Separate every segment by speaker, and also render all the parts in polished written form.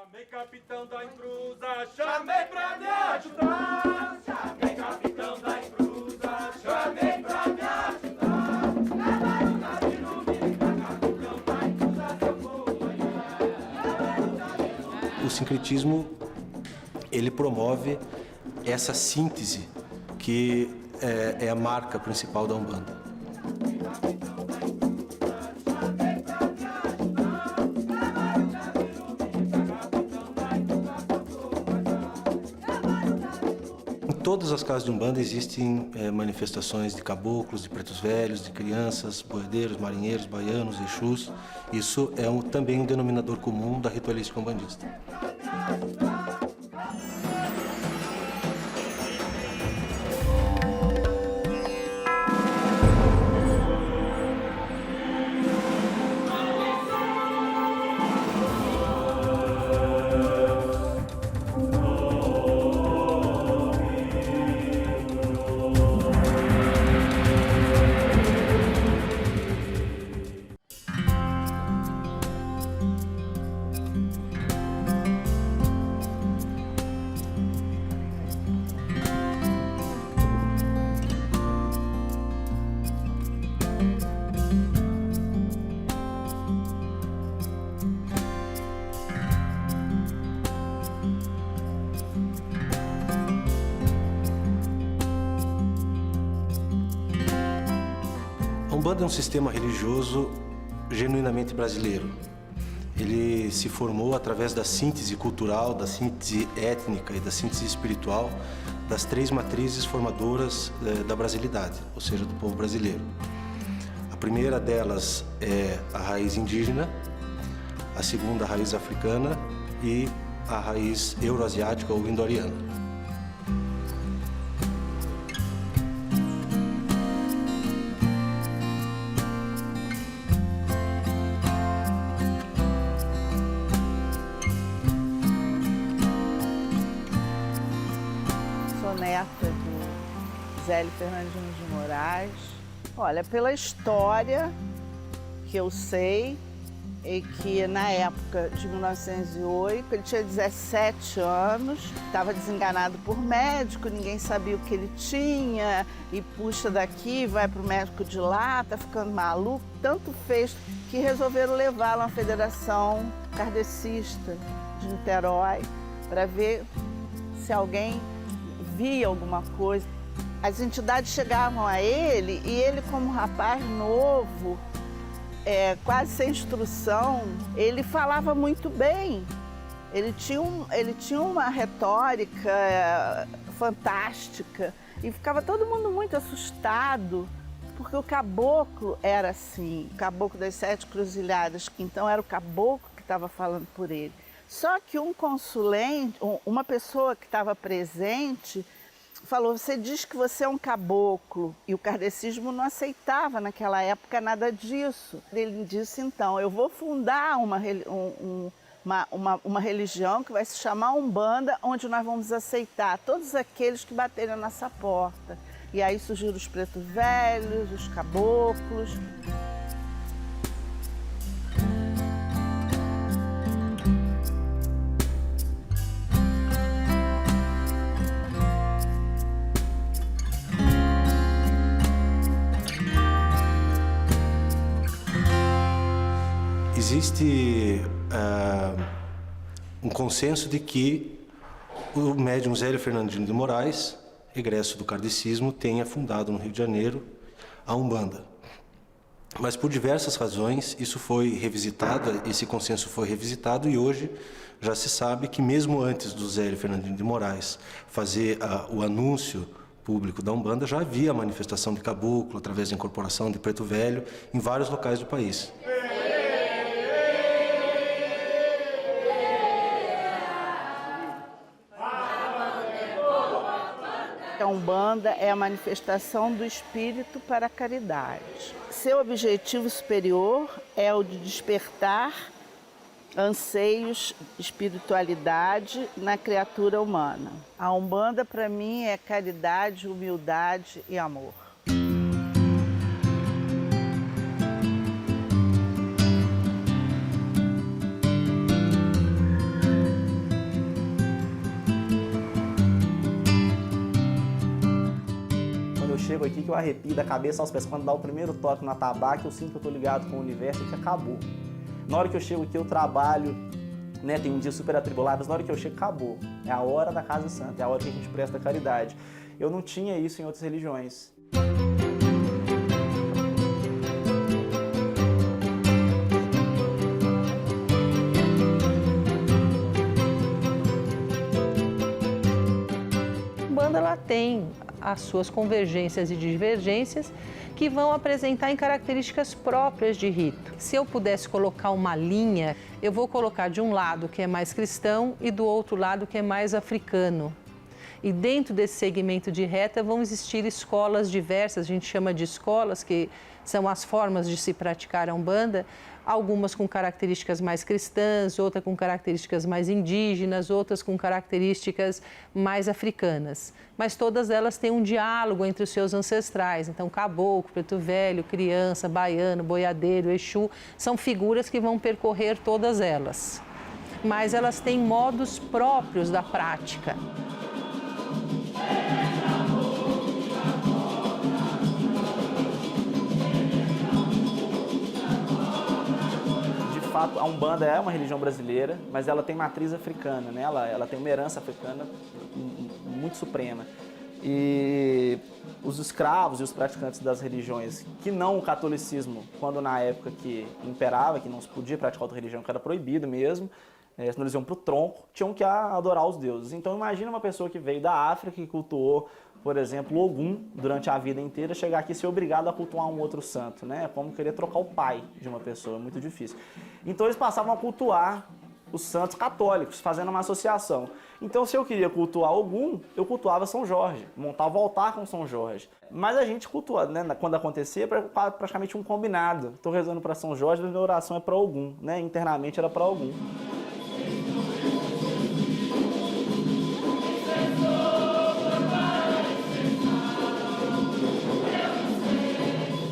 Speaker 1: Chamei capitão da intrusa, chamei pra me ajudar. Chamei capitão da intrusa, chamei pra me ajudar. Levar o navio, capitão da intrusa, seu povo aí.
Speaker 2: O sincretismo, ele promove essa síntese que é a marca principal da Umbanda. Em todas as casas de Umbanda existem manifestações de caboclos, de pretos velhos, de crianças, boiadeiros, marinheiros, baianos, exus. Isso é também um denominador comum da ritualística umbandista. A Umbanda é um sistema religioso genuinamente brasileiro. Ele se formou através da síntese cultural, da síntese étnica e da síntese espiritual das três matrizes formadoras da brasilidade, ou seja, do povo brasileiro. A primeira delas é a raiz indígena, a segunda a raiz africana e a raiz euroasiática ou indo-ariana.
Speaker 3: Sou neta do Zélio Fernandinho de Moraes. Olha, pela história que eu sei, é que na época de 1908, ele tinha 17 anos, estava desenganado por médico, ninguém sabia o que ele tinha, e puxa daqui, vai para o médico de lá, tá ficando maluco. Tanto fez que resolveram levá-lo à Federação Kardecista de Niterói para ver se alguém via alguma coisa. As entidades chegavam a ele e ele, como um rapaz novo, quase sem instrução, ele falava muito bem. Ele tinha uma retórica fantástica e ficava todo mundo muito assustado, porque o caboclo era assim, o caboclo das 7 cruzilhadas, que então era o caboclo que estava falando por ele. Só que um consulente, uma pessoa que estava presente, falou: você diz que você é um caboclo, e o kardecismo não aceitava naquela época nada disso. Ele disse: então, eu vou fundar uma religião que vai se chamar Umbanda, onde nós vamos aceitar todos aqueles que baterem a nossa porta. E aí surgiram os pretos velhos, os caboclos.
Speaker 2: Existe um consenso de que o médium Zélio Fernandinho de Moraes, egresso do kardecismo, tenha fundado no Rio de Janeiro a Umbanda. Mas por diversas razões isso foi revisitado, esse consenso foi revisitado, e hoje já se sabe que mesmo antes do Zélio Fernandinho de Moraes fazer o anúncio público da Umbanda, já havia manifestação de caboclo através da incorporação de preto velho em vários locais do país.
Speaker 3: A Umbanda é a manifestação do espírito para a caridade. Seu objetivo superior é o de despertar anseios, espiritualidade na criatura humana. A Umbanda, para mim, é caridade, humildade e amor.
Speaker 4: chego aqui que eu arrepio da cabeça aos pés. Quando dá o primeiro toque na tabaca, eu sinto que eu tô ligado com o universo e que acabou. Na hora que eu chego aqui, eu trabalho, né, tem um dia super atribulado, mas na hora que eu chego, acabou. É a hora da Casa Santa, é a hora que a gente presta caridade. Eu não tinha isso em outras religiões.
Speaker 5: Umbanda ela tem as suas convergências e divergências que vão apresentar em características próprias de rito. Se eu pudesse colocar uma linha, eu vou colocar de um lado que é mais cristão e do outro lado que é mais africano. E dentro desse segmento de reta vão existir escolas diversas, a gente chama de escolas, que são as formas de se praticar a Umbanda, algumas com características mais cristãs, outras com características mais indígenas, outras com características mais africanas. Mas todas elas têm um diálogo entre os seus ancestrais. Então, caboclo, preto velho, criança, baiano, boiadeiro, exu, são figuras que vão percorrer todas elas. Mas elas têm modos próprios da prática.
Speaker 4: De fato, a Umbanda é uma religião brasileira, mas ela tem matriz africana, né? Ela tem uma herança africana muito suprema. E os escravos e os praticantes das religiões, que não o catolicismo, quando na época que imperava, que não se podia praticar outra religião, que era proibido mesmo, senão eles iam para o tronco, tinham que adorar os deuses. Então imagina uma pessoa que veio da África, que cultuou, por exemplo, Ogum durante a vida inteira, chegar aqui e ser obrigado a cultuar um outro santo, né? É como querer trocar o pai de uma pessoa, é muito difícil. Então eles passavam a cultuar os santos católicos, fazendo uma associação. Então se eu queria cultuar Ogum, eu cultuava São Jorge, montava o altar com São Jorge. Mas a gente cultua, né? Quando acontecia, praticamente um combinado. Estou rezando para São Jorge, a minha oração é para Ogum, né? Internamente era para Ogum.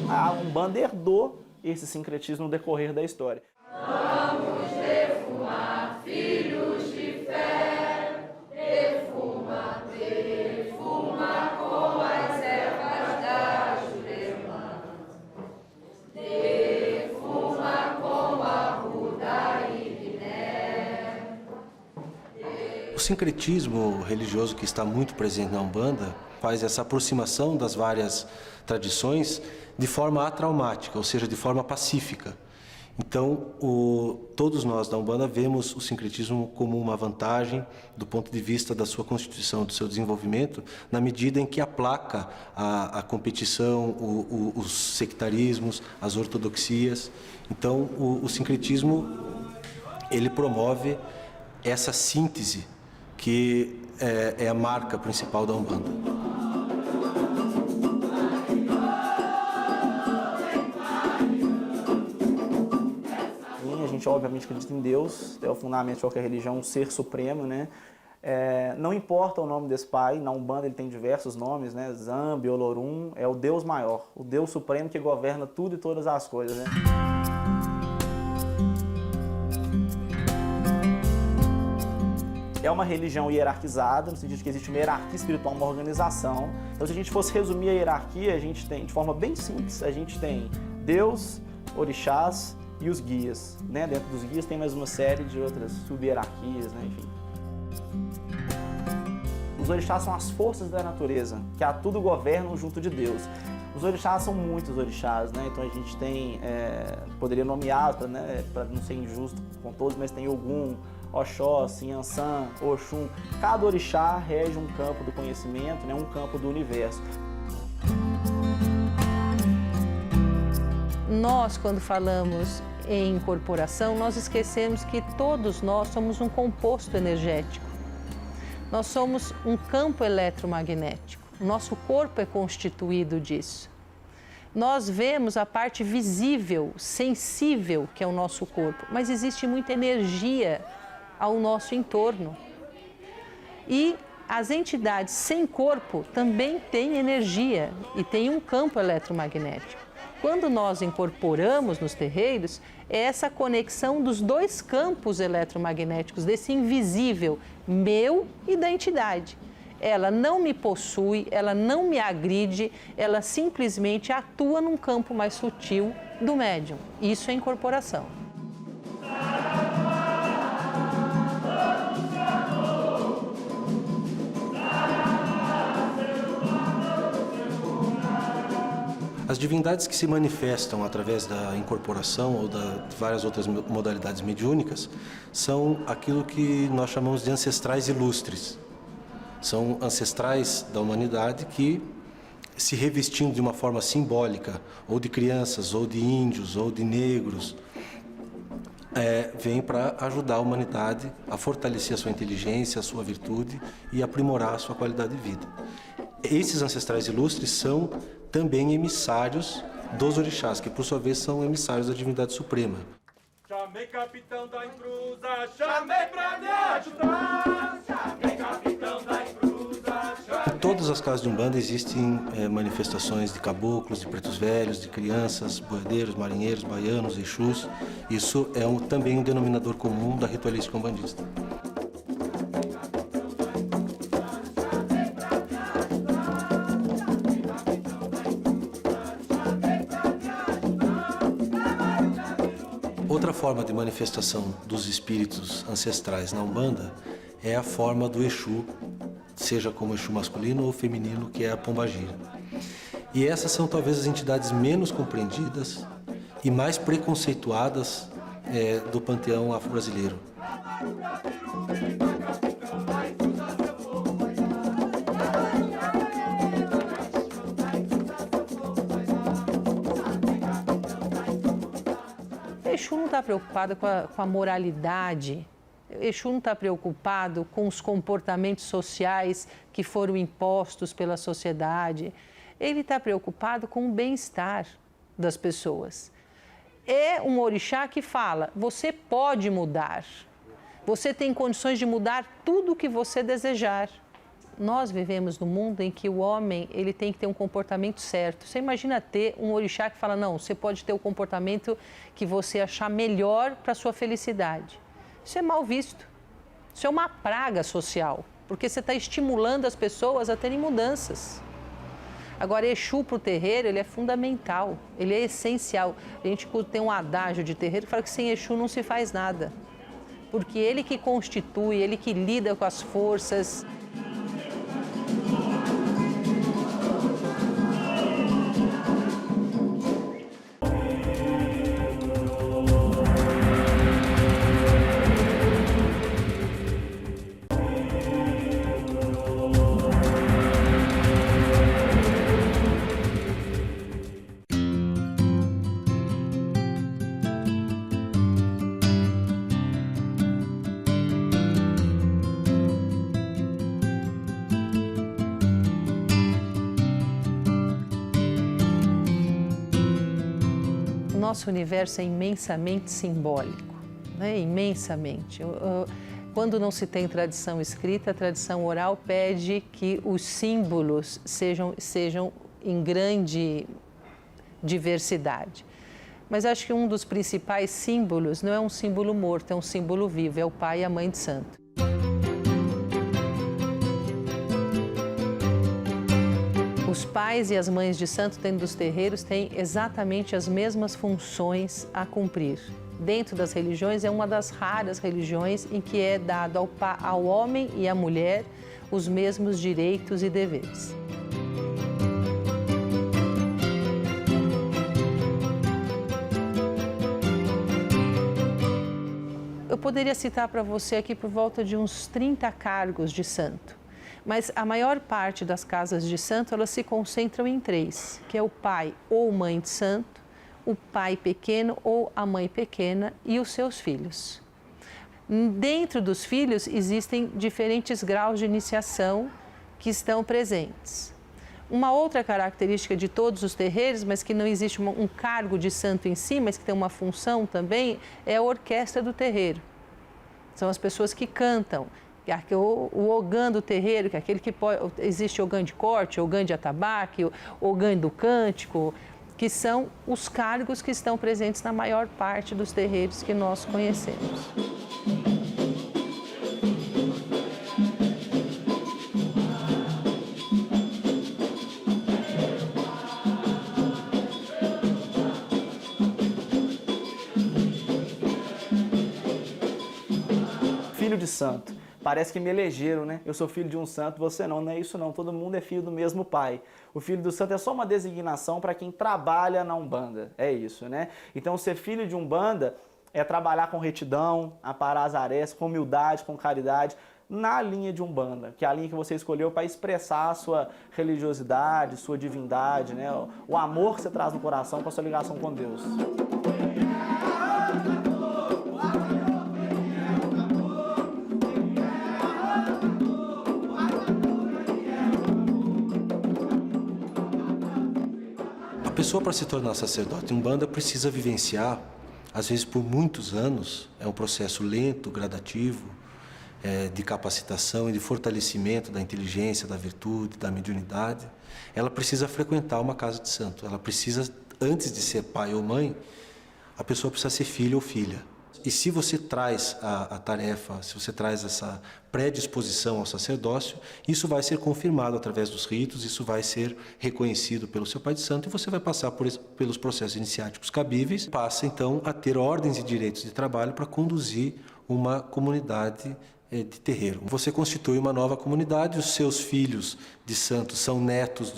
Speaker 4: A Umbanda herdou esse sincretismo no decorrer da história.
Speaker 1: Vamos defumar, filhos de fé, defuma, defuma com as ervas da Jurema, defuma com a ruda e guiné.
Speaker 2: O sincretismo religioso que está muito presente na Umbanda faz essa aproximação das várias tradições de forma atraumática, ou seja, de forma pacífica. Então, todos nós da Umbanda vemos o sincretismo como uma vantagem do ponto de vista da sua constituição, do seu desenvolvimento, na medida em que aplaca a competição, os sectarismos, as ortodoxias. Então, o sincretismo, ele promove essa síntese que é a marca principal da Umbanda.
Speaker 4: A gente obviamente acredita em Deus, é o fundamento de qualquer religião, um ser supremo, né? Não importa o nome desse pai, na Umbanda ele tem diversos nomes, né? Zambi, Olorum, é o Deus maior, o Deus supremo que governa tudo e todas as coisas, né? É uma religião hierarquizada, no sentido de que existe uma hierarquia espiritual, uma organização. Então, se a gente fosse resumir a hierarquia, a gente tem, de forma bem simples, a gente tem Deus, orixás e os guias, né? Dentro dos guias tem mais uma série de outras sub-hierarquias, né? Enfim. Os orixás são as forças da natureza, que a tudo governam junto de Deus. Os orixás são muitos orixás, né? Então a gente tem, poderia nomear, né? Para não ser injusto com todos, mas tem Ogum, Oxóssi, Yansan, Oxum. Cada orixá rege um campo do conhecimento, né? Um campo do universo.
Speaker 5: Nós, quando falamos em incorporação, nós esquecemos que todos nós somos um composto energético. Nós somos um campo eletromagnético. O nosso corpo é constituído disso. Nós vemos a parte visível, sensível, que é o nosso corpo, mas existe muita energia ao nosso entorno. E as entidades sem corpo também têm energia e têm um campo eletromagnético. Quando nós incorporamos nos terreiros, é essa conexão dos dois campos eletromagnéticos, desse invisível, meu e da entidade. Ela não me possui, ela não me agride, ela simplesmente atua num campo mais sutil do médium. Isso é incorporação.
Speaker 2: As divindades que se manifestam através da incorporação ou de várias outras modalidades mediúnicas são aquilo que nós chamamos de ancestrais ilustres. São ancestrais da humanidade que, se revestindo de uma forma simbólica, ou de crianças, ou de índios, ou de negros, vêm para ajudar a humanidade a fortalecer a sua inteligência, a sua virtude e aprimorar a sua qualidade de vida. Esses ancestrais ilustres são também emissários dos orixás, que por sua vez são emissários da divindade suprema.
Speaker 1: Chamei capitão da intrusa, chamei pra me ajudar. Chamei capitão da intrusa, chamei...
Speaker 2: Em todas as casas de Umbanda existem manifestações de caboclos, de pretos velhos, de crianças, boiadeiros, marinheiros, baianos, exus. Isso é também um denominador comum da ritualística umbandista. Outra forma de manifestação dos espíritos ancestrais na Umbanda é a forma do Exu, seja como Exu masculino ou feminino, que é a Pombagira. E essas são talvez as entidades menos compreendidas e mais preconceituadas do panteão afro-brasileiro.
Speaker 5: Exu não está preocupado com a moralidade, Exu não está preocupado com os comportamentos sociais que foram impostos pela sociedade. Ele está preocupado com o bem-estar das pessoas. É um orixá que fala, você pode mudar, você tem condições de mudar tudo o que você desejar. Nós vivemos num mundo em que o homem ele tem que ter um comportamento certo. Você imagina ter um orixá que fala, não, você pode ter o comportamento que você achar melhor para a sua felicidade. Isso é mal visto. Isso é uma praga social, porque você está estimulando as pessoas a terem mudanças. Agora, Exu para o terreiro, ele é fundamental, ele é essencial. A gente tem um adágio de terreiro que fala que sem Exu não se faz nada. Porque ele que constitui, ele que lida com as forças. Nosso universo é imensamente simbólico, né? Imensamente. Quando não se tem tradição escrita, a tradição oral pede que os símbolos sejam em grande diversidade. Mas acho que um dos principais símbolos não é um símbolo morto, é um símbolo vivo, é o pai e a mãe de santo. Os pais e as mães de santo dentro dos terreiros têm exatamente as mesmas funções a cumprir. Dentro das religiões, é uma das raras religiões em que é dado ao homem e à mulher os mesmos direitos e deveres. Eu poderia citar para você aqui por volta de uns 30 cargos de santo. Mas a maior parte das casas de santo, elas se concentram em 3, que é o pai ou mãe de santo, o pai pequeno ou a mãe pequena e os seus filhos. Dentro dos filhos existem diferentes graus de iniciação que estão presentes. Uma outra característica de todos os terreiros, mas que não existe um cargo de santo em si, mas que tem uma função também, é a orquestra do terreiro. São as pessoas que cantam. O ogã do terreiro, que é aquele que pode, existe ogã de corte, ogã de atabaque, ogã do cântico, que são os cargos que estão presentes na maior parte dos terreiros que nós conhecemos.
Speaker 4: filho de santo. Parece que me elegeram, né? Eu sou filho de um santo, você não. Não é isso não, todo mundo é filho do mesmo pai. O filho do santo é só uma designação para quem trabalha na Umbanda, é isso, né? Então ser filho de Umbanda é trabalhar com retidão, aparar as arestas, com humildade, com caridade, na linha de Umbanda, que é a linha que você escolheu para expressar a sua religiosidade, sua divindade, né? O amor que você traz no coração para a sua ligação com Deus.
Speaker 2: A pessoa, para se tornar sacerdote em Umbanda, precisa vivenciar, às vezes por muitos anos, é um processo lento, gradativo, de capacitação e de fortalecimento da inteligência, da virtude, da mediunidade. Ela precisa frequentar uma casa de santo. Ela precisa, antes de ser pai ou mãe, a pessoa precisa ser filho ou filha. E se você traz a tarefa, se você traz essa predisposição ao sacerdócio, isso vai ser confirmado através dos ritos, isso vai ser reconhecido pelo seu pai de santo e você vai passar pelos processos iniciáticos cabíveis. Passa, então, a ter ordens e direitos de trabalho para conduzir uma comunidade de terreiro. Você constitui uma nova comunidade, os seus filhos de santo são netos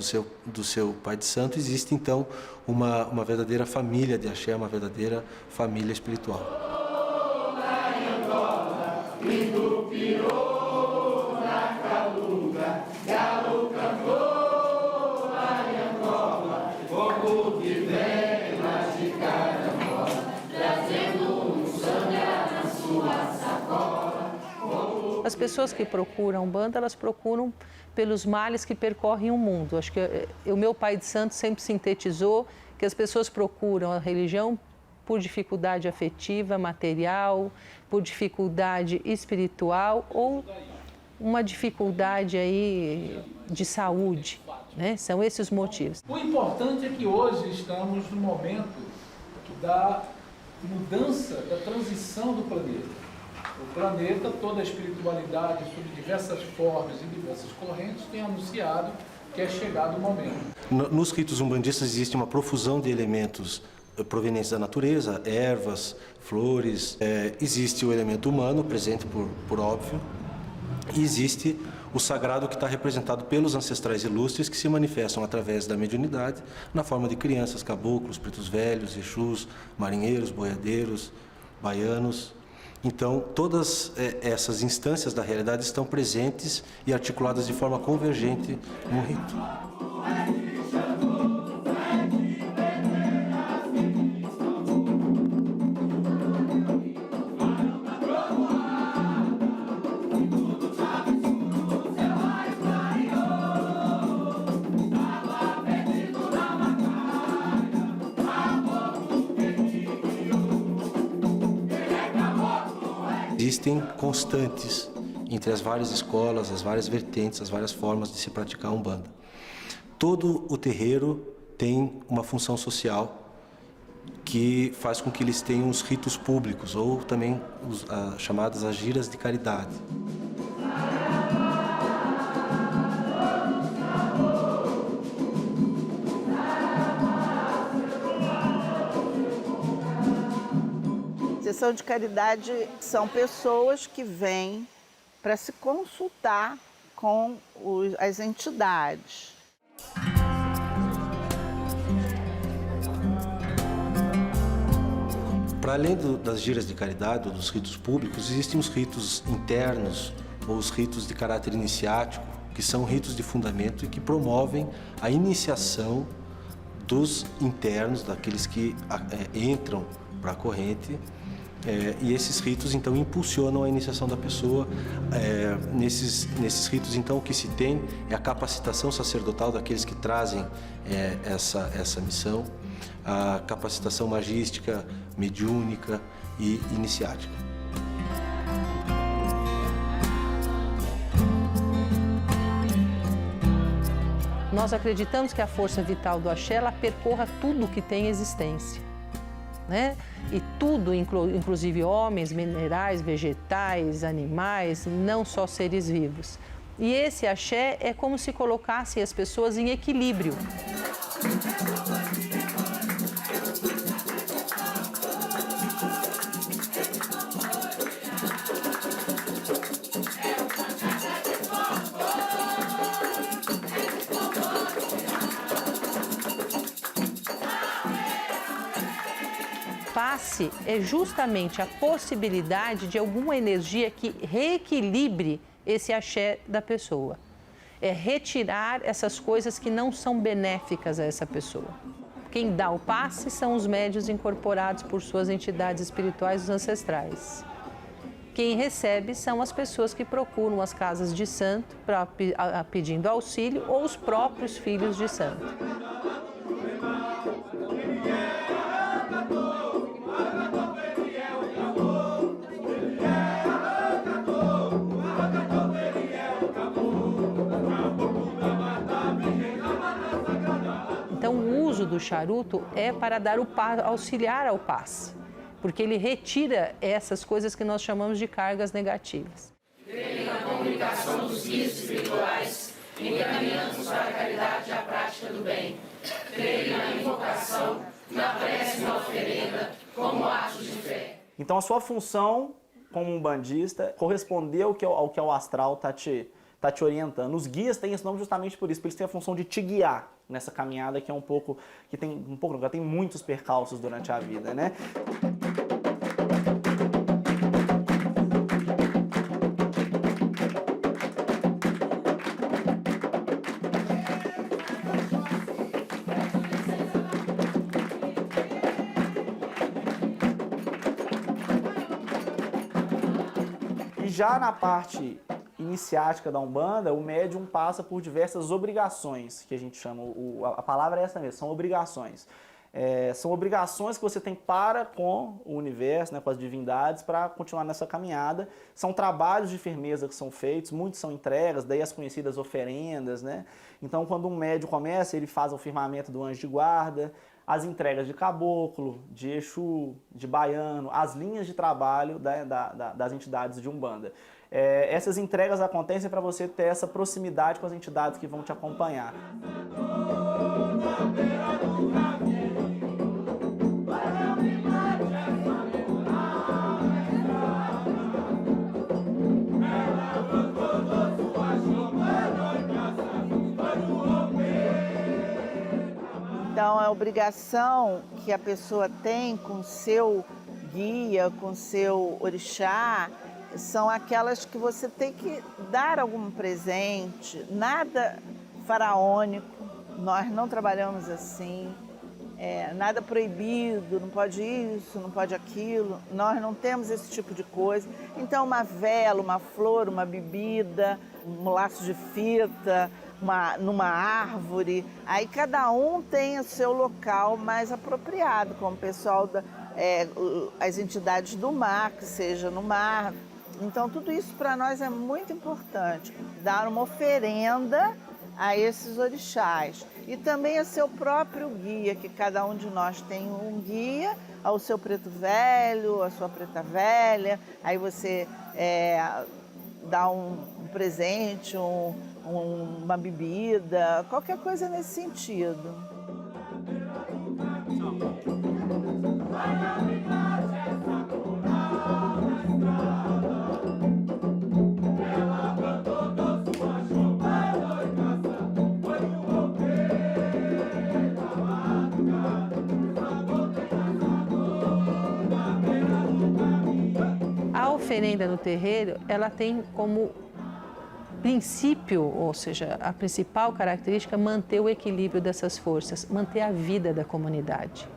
Speaker 2: do seu pai de santo, existe, então, uma verdadeira família de axé, uma verdadeira família espiritual.
Speaker 5: As pessoas que procuram Umbanda, elas procuram pelos males que percorrem o mundo. Acho que o meu pai de santo sempre sintetizou que as pessoas procuram a religião por dificuldade afetiva, material, por dificuldade espiritual ou uma dificuldade aí de saúde, né? São esses os motivos.
Speaker 6: O importante é que hoje estamos no momento da mudança, da transição do planeta. O planeta, toda a espiritualidade, sob diversas formas e diversas correntes, tem anunciado que é chegado o momento.
Speaker 2: Nos ritos umbandistas existe uma profusão de elementos provenientes da natureza, ervas, flores, existe o elemento humano, presente por óbvio, e existe o sagrado que está representado pelos ancestrais ilustres que se manifestam através da mediunidade, na forma de crianças, caboclos, pretos velhos, exus, marinheiros, boiadeiros, baianos. Então, todas essas instâncias da realidade estão presentes e articuladas de forma convergente no rito. Existem constantes entre as várias escolas, as várias vertentes, as várias formas de se praticar a Umbanda. Todo o terreiro tem uma função social que faz com que eles tenham os ritos públicos ou também as chamadas agiras de caridade.
Speaker 3: Sessão de caridade são pessoas que vêm para se consultar com as entidades.
Speaker 2: Para além das giras de caridade ou dos ritos públicos, existem os ritos internos ou os ritos de caráter iniciático, que são ritos de fundamento e que promovem a iniciação dos internos, daqueles que entram para a corrente. E esses ritos, então, impulsionam a iniciação da pessoa. Nesses ritos, então, o que se tem é a capacitação sacerdotal daqueles que trazem essa missão, a capacitação magística, mediúnica e iniciática.
Speaker 5: Nós acreditamos que a força vital do axé, ela percorra tudo que tem existência, né? E tudo, inclusive homens, minerais, vegetais, animais, não só seres vivos. E esse axé é como se colocasse as pessoas em equilíbrio. passe é justamente a possibilidade de alguma energia que reequilibre esse axé da pessoa. É retirar essas coisas que não são benéficas a essa pessoa. Quem dá o passe são os médiuns incorporados por suas entidades espirituais, os ancestrais. Quem recebe são as pessoas que procuram as casas de santo pedindo auxílio ou os próprios filhos de santo. Então, o uso do charuto é para dar auxiliar ao passe, porque ele retira essas coisas que nós chamamos de cargas negativas.
Speaker 7: Creio na comunicação dos guias espirituais, encaminhando-nos para a caridade e a prática do bem. Creio na invocação, na prece e na oferenda, como atos de fé.
Speaker 4: Então, a sua função como um bandista corresponder ao que o astral está te orientando. Os guias têm esse nome justamente por isso, porque eles têm a função de te guiar nessa caminhada que é tem muitos percalços durante a vida, né? E já na parte iniciática da Umbanda, o médium passa por diversas obrigações, que a gente chama, a palavra é essa mesmo, são obrigações. São obrigações que você tem para com o universo, né, com as divindades, para continuar nessa caminhada. São trabalhos de firmeza que são feitos, muitos são entregas, daí as conhecidas oferendas, né? Então, quando um médium começa, ele faz o firmamento do anjo de guarda, as entregas de caboclo, de Exu, de baiano, as linhas de trabalho das entidades de Umbanda. Essas entregas acontecem para você ter essa proximidade com as entidades que vão te acompanhar.
Speaker 3: Então, a obrigação que a pessoa tem com o seu guia, com o seu orixá, são aquelas que você tem que dar algum presente, nada faraônico, nós não trabalhamos assim, nada proibido, não pode isso, não pode aquilo, nós não temos esse tipo de coisa. Então, uma vela, uma flor, uma bebida, um laço de fita, numa árvore, aí cada um tem o seu local mais apropriado, como o pessoal, as entidades do mar, que seja no mar. Então, tudo isso para nós é muito importante, dar uma oferenda a esses orixás. E também a seu próprio guia, que cada um de nós tem um guia, ao seu preto velho, a sua preta velha, aí você dá um presente, uma bebida, qualquer coisa nesse sentido.
Speaker 5: A oferenda no terreiro, ela tem como princípio, ou seja, a principal característica, manter o equilíbrio dessas forças, manter a vida da comunidade.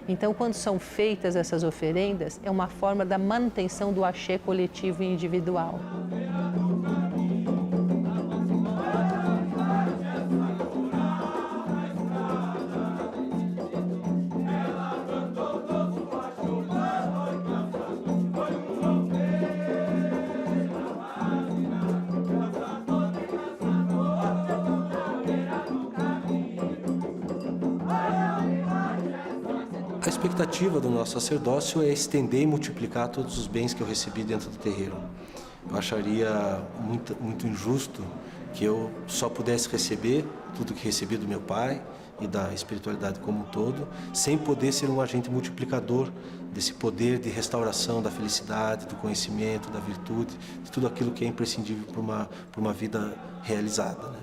Speaker 5: Então, quando são feitas essas oferendas, é uma forma da manutenção do axé coletivo e individual.
Speaker 2: A expectativa do nosso sacerdócio é estender e multiplicar todos os bens que eu recebi dentro do terreiro. Eu acharia muito injusto que eu só pudesse receber tudo que recebi do meu pai e da espiritualidade como um todo, sem poder ser um agente multiplicador desse poder de restauração da felicidade, do conhecimento, da virtude, de tudo aquilo que é imprescindível para uma vida realizada, né?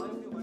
Speaker 8: Vai filmar.